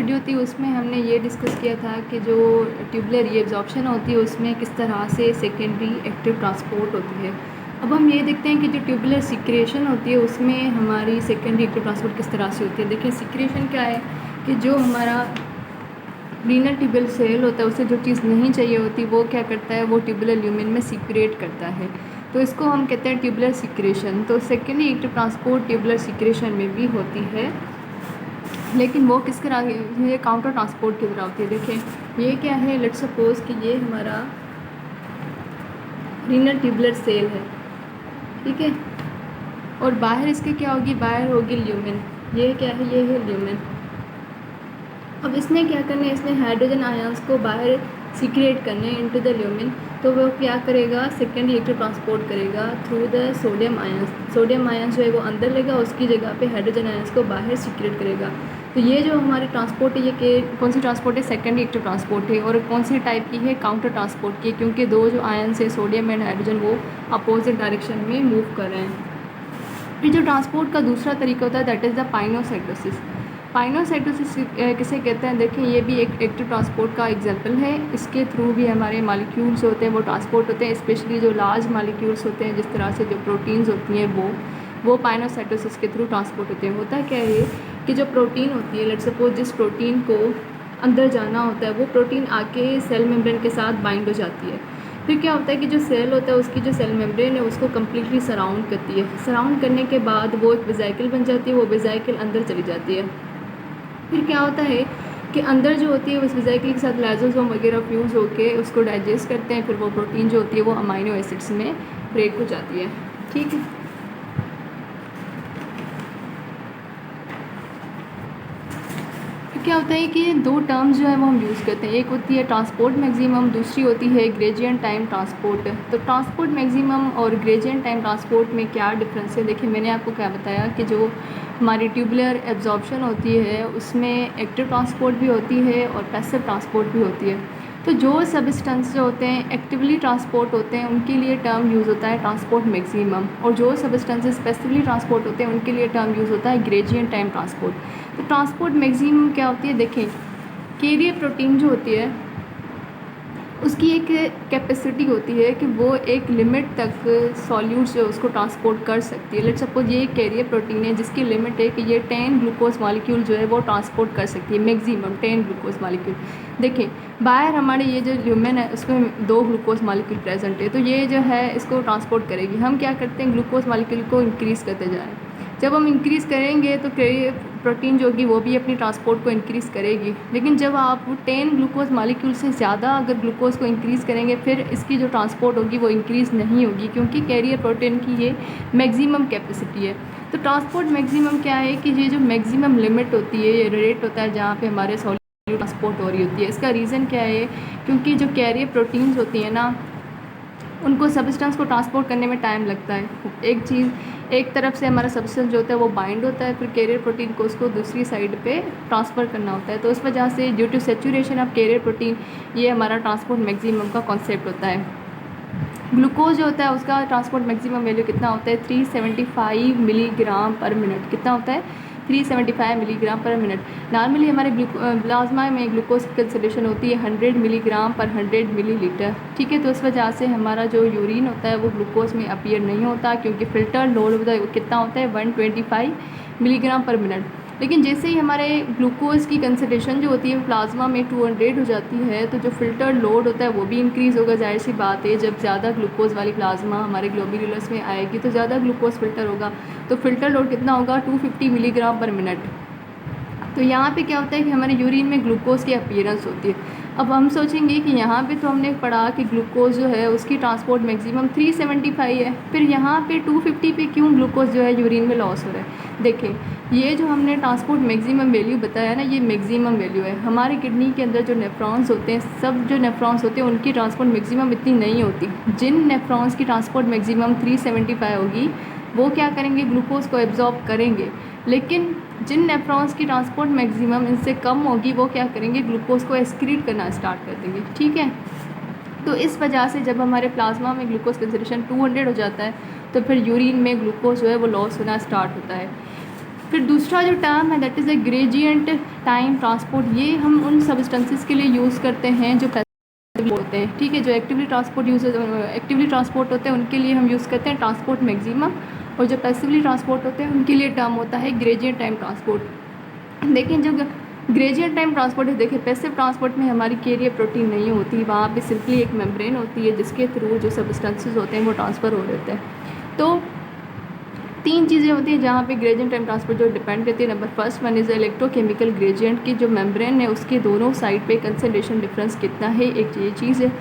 Video थी उसमें हमने ये डिस्कस किया था कि जो ट्यूबुलर रीअब्जॉर्प्शन होती है उसमें किस तरह से सेकेंडरी एक्टिव ट्रांसपोर्ट होती है। अब हम ये देखते हैं कि जो ट्यूबुलर सिक्रेशन होती है उसमें हमारी सेकेंडरी एक्टिव ट्रांसपोर्ट किस तरह से होती है। देखिए सिक्रेशन क्या है कि जो हमारा रीनल ट्यूबुलर सेल होता है उसे जो चीज़ नहीं चाहिए होती वो क्या करता है, वो ट्यूबुलर ल्यूमेन में सीक्रेट करता है, तो इसको हम कहते हैं ट्यूबुलर सिक्रेशन। तो secondary active transport tubular secretion में भी होती है, लेकिन वो किस तरह ये काउंटर ट्रांसपोर्ट की तरह होती है। देखें ये क्या है, लेट्स सपोज कि ये हमारा रीनल ट्यूबुलर सेल है, ठीक है, और बाहर इसके क्या होगी, बाहर होगी ल्यूमेन। ये क्या है, ये है ल्यूमेन। अब इसने क्या करना है, इसने हाइड्रोजन आयंस को बाहर सीक्रेट करने इनटू द ल्यूमेन, तो वो क्या करेगा, सेकेंडरी एक्टिव ट्रांसपोर्ट करेगा through the sodium ions. Sodium ions जो है वो अंदर लेगा, उसकी जगह पे हाइड्रोजन आयंस को बाहर सीक्रेट करेगा। तो ये जो हमारी ट्रांसपोर्ट है ये कौन सी ट्रांसपोर्ट है, सेकेंडरी एक्टिव ट्रांसपोर्ट है। और कौन सी टाइप की है, काउंटर ट्रांसपोर्ट की, क्योंकि दो जो आयंस है सोडियम एंड हाइड्रोजन वो अपोजिट डायरेक्शन में मूव कर रहे हैं। फिर जो ट्रांसपोर्ट का दूसरा तरीका होता है that is the pinocytosis. Pinocytosis किसे कहते हैं, देखिए ये भी एक एक्टिव ट्रांसपोर्ट का एग्जांपल है। इसके थ्रू भी हमारे मॉलिक्यूल्स होते हैं वो ट्रांसपोर्ट होते हैं, स्पेशली जो लार्ज मॉलिक्यूल्स होते हैं, जिस तरह से जो प्रोटीन्स होती हैं वो पाइनोसाइटोसिस के थ्रू ट्रांसपोर्ट होते हैं। होता क्या है कि जो प्रोटीन होती है, लेट्स सपोज जिस प्रोटीन को अंदर जाना होता है वो प्रोटीन आके सेल मेम्ब्रेन के साथ बाइंड हो जाती है। फिर क्या होता है कि जो सेल होता है उसकी जो सेल मेम्ब्रेन है उसको कम्प्लीटली सराउंड करती है। सराउंड करने के बाद वो एक वेसिकल बन जाती है, वो वेसिकल अंदर चली जाती है। फिर क्या होता है कि अंदर जो होती है उस वेसिकल के साथ लाइसोसोम वगैरह फ्यूज़ होके उसको डाइजेस्ट करते हैं, फिर वो प्रोटीन जो होती है वो अमाइनो एसिड्स में ब्रेक हो जाती है, ठीक है। क्या होता है कि दो टर्म्स जो है वो हम यूज़ करते हैं, एक होती है ट्रांसपोर्ट मैक्सिमम, दूसरी होती है ग्रेडिएंट टाइम ट्रांसपोर्ट। तो ट्रांसपोर्ट मैक्सिमम और ग्रेडिएंट टाइम ट्रांसपोर्ट में क्या डिफरेंस है, देखिए मैंने आपको क्या बताया कि जो हमारी ट्यूबुलर एब्जॉर्प्शन होती है उसमें एक्टिव ट्रांसपोर्ट भी होती है और पैसिव ट्रांसपोर्ट भी होती है। तो जो सब्सटेंस जो होते हैं एक्टिवली ट्रांसपोर्ट होते हैं उनके लिए टर्म यूज़ होता है ट्रांसपोर्ट मैक्सिमम, और जो सब्सटेंसेस पैसिवली ट्रांसपोर्ट होते हैं उनके लिए टर्म यूज़ होता है ग्रेडिएंट टाइम ट्रांसपोर्ट। तो ट्रांसपोर्ट मैक्सिमम क्या होती है, देखें कैरियर प्रोटीन जो होती है उसकी एक कैपेसिटी होती है कि वो एक लिमिट तक सॉल्यूट्स जो उसको ट्रांसपोर्ट कर सकती है। लेट्स सपोज ये कैरियर प्रोटीन है जिसकी लिमिट है कि ये 10 ग्लूकोज मॉलिक्यूल जो है वो ट्रांसपोर्ट कर सकती है, मैक्सिमम 10 ग्लूकोज मॉलिक्यूल। देखिए बाहर हमारे ये जो ल्यूमेन है उसमें 2 ग्लूकोज मॉलिक्यूल प्रेजेंट है, तो ये जो है इसको ट्रांसपोर्ट करेगी। हम क्या करते हैं, ग्लूकोज मॉलिक्यूल को इंक्रीज़ करते जाएँ। जब हम इंक्रीज़ करेंगे तो प्रोटीन जो होगी वो भी अपनी ट्रांसपोर्ट को इंक्रीज़ करेगी, लेकिन जब आप 10 ग्लूकोज मॉलिक्यूल से ज़्यादा अगर ग्लूकोज को इंक्रीज़ करेंगे फिर इसकी जो ट्रांसपोर्ट होगी वो इंक्रीज़ नहीं होगी, क्योंकि कैरियर प्रोटीन की ये मैक्सिमम कैपेसिटी है। तो ट्रांसपोर्ट मैक्सिमम क्या है कि ये जो मैक्सिमम लिमिट होती है, ये रेट होता है जहाँ पे हमारे सॉल्यूट ट्रांसपोर्ट हो रही होती है। इसका रीज़न क्या है, क्योंकि जो कैरियर प्रोटीन्स होती हैं ना उनको सब्सटेंस को ट्रांसपोर्ट करने में टाइम लगता है। एक तरफ से हमारा सब्सटेंस जो होता है वो बाइंड होता है, फिर कैरियर प्रोटीन को उसको दूसरी साइड पे ट्रांसफ़र करना होता है। तो उस वजह से due to saturation of carrier protein ये हमारा ट्रांसपोर्ट मैक्सिमम का कॉन्सेप्ट होता है। ग्लूकोज जो होता है उसका ट्रांसपोर्ट मैक्सिमम वैल्यू कितना होता है, 375 मिलीग्राम पर मिनट। कितना होता है, 375 मिलीग्राम पर मिनट। नॉर्मली हमारे प्लाज्मा में ग्लूकोज की कंसंट्रेशन होती है 100 मिलीग्राम पर 100 मिलीलीटर, ठीक है। तो इस वजह से हमारा जो यूरिन होता है वो ग्लूकोज में अपीयर नहीं होता, क्योंकि फ़िल्टर लोड होता है कितना होता है 125 मिलीग्राम पर मिनट। लेकिन जैसे ही हमारे ग्लूकोज की कंसंट्रेशन जो होती है प्लाज्मा में 200 हो जाती है, तो जो फ़िल्टर लोड होता है वो भी इंक्रीज़ होगा। जाहिर सी बात है जब ज़्यादा ग्लूकोज वाली प्लाज्मा हमारे ग्लोमेरुलस में आएगी तो ज़्यादा ग्लूकोज फ़िल्टर होगा, तो फ़िल्टर लोड कितना होगा 250 मिलीग्राम पर मिनट। तो यहाँ पे क्या होता है कि हमारे यूरिन में ग्लूकोज की अपीयरेंस होती है। अब हम सोचेंगे कि यहाँ पे तो हमने पढ़ा कि ग्लूकोज जो है उसकी ट्रांसपोर्ट मैक्सिमम 375 है, फिर यहाँ पे 250 पे क्यों ग्लूकोज जो है यूरिन में लॉस हो रहा है। देखें ये जो हमने ट्रांसपोर्ट मैक्सिमम वैल्यू बताया ना, ये मैक्सिमम वैल्यू है। हमारे किडनी के अंदर जो नेफ्रॉन्स होते हैं, सब जो नेफ्रॉन्स होते हैं उनकी ट्रांसपोर्ट मैक्सिमम इतनी नहीं होती। जिन नेफ्रॉन्स की ट्रांसपोर्ट मैक्सिमम 375 होगी वो क्या करेंगे, ग्लूकोज को एब्जॉर्ब करेंगे, लेकिन जिन नेफ्रॉन्स की ट्रांसपोर्ट मैक्सिमम इनसे कम होगी वो क्या करेंगे, ग्लूकोज को एक्सक्रीट करना स्टार्ट कर देंगे, ठीक है। तो इस वजह से जब हमारे प्लाज्मा में ग्लूकोज कंसंट्रेशन 200 हो जाता है तो फिर यूरिन में ग्लूकोज जो है वो लॉस होना स्टार्ट होता है। फिर दूसरा जो टर्म है that is a gradient time transport. ये हम उन सब्सटेंसेस के लिए यूज़ करते हैं जो होते हैं, ठीक है, जो एक्टिवली ट्रांसपोर्ट होते हैं उनके लिए हम यूज़ करते हैं ट्रांसपोर्ट मैक्सिमम, और जो पैसिवली ट्रांसपोर्ट होते हैं उनके लिए टर्म होता है ग्रेडियंट टाइम ट्रांसपोर्ट। लेकिन जो ग्रेडियंट टाइम ट्रांसपोर्ट है, देखिए पैसिव ट्रांसपोर्ट में हमारी कैरियर प्रोटीन नहीं होती, वहाँ पे सिंपली एक मेम्ब्रेन होती है जिसके थ्रू जो सब्सटेंसेस होते हैं वो ट्रांसफ़र हो रहे हैं। तो तीन चीज़ें होती हैं जहाँ पे ग्रेडियंट टाइम ट्रांसपोर्ट जो डिपेंड करती है। Number first one is electrochemical gradient की जो मेम्ब्रेन है उसके दोनों साइड पे कंसंट्रेशन डिफरेंस कितना है, एक ये चीज़ है।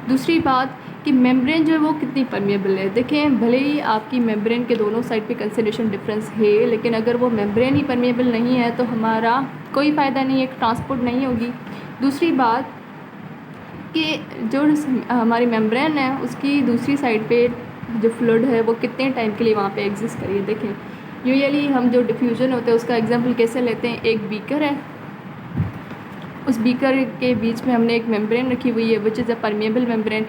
दूसरी बात कि मेम्ब्रेन जो है वो कितनी परमेबल है। देखें भले ही आपकी मेम्ब्रेन के दोनों साइड पे कंसंट्रेशन डिफरेंस है, लेकिन अगर वो मेम्ब्रेन ही परमेबल नहीं है तो हमारा कोई फ़ायदा नहीं है, ट्रांसपोर्ट नहीं होगी। दूसरी बात कि जो हमारी मेम्ब्रेन है उसकी दूसरी साइड पे जो फ्लूइड है वो कितने टाइम के लिए वहाँ पे एग्जिस्ट करिए। देखें यूजुअली हम जो डिफ्यूज़न होता है उसका एग्जांपल कैसे लेते हैं, एक बीकर है, उस बीकर के बीच में हमने एक मेम्ब्रेन रखी हुई है which is a permeable membrane.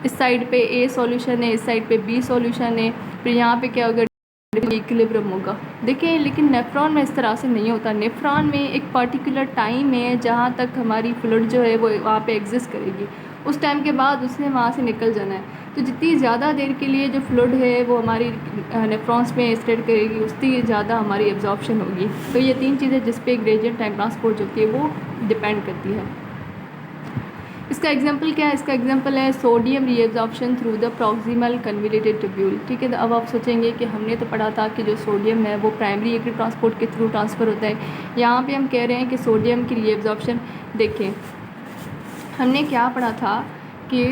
इस साइड पे ए सॉल्यूशन है, इस साइड पे बी सॉल्यूशन है, फिर यहाँ पे क्या होगा, इक्विलिब्रियम होगा। देखिए लेकिन नेफ्रॉन में इस तरह से नहीं होता। नेफ्रॉन में एक पर्टिकुलर टाइम है जहाँ तक हमारी फ्लूइड जो है वो वहाँ पे एग्जिस्ट करेगी, उस टाइम के बाद उसने वहाँ से निकल जाना है। तो जितनी ज़्यादा देर के लिए जो फ्लूइड है वो हमारी नेफ्रॉन्स में स्टेड करेगी उतनी ज़्यादा हमारी एब्जॉर्प्शन होगी। तो ये तीन चीज़ें जिस पे ग्रेडियंट टाइम ट्रांसपोर्ट होती है वो डिपेंड करती है। इसका एग्जांपल क्या है, इसका एग्जांपल है sodium reabsorption through the proximal convoluted tubule. ठीक है, तो अब आप सोचेंगे कि हमने तो पढ़ा था कि जो सोडियम है वो प्राइमरी एक्टिव ट्रांसपोर्ट के थ्रू ट्रांसफ़र होता है। यहाँ पे हम कह रहे हैं कि सोडियम की रीएब्जॉर्प्शन, देखें हमने क्या पढ़ा था कि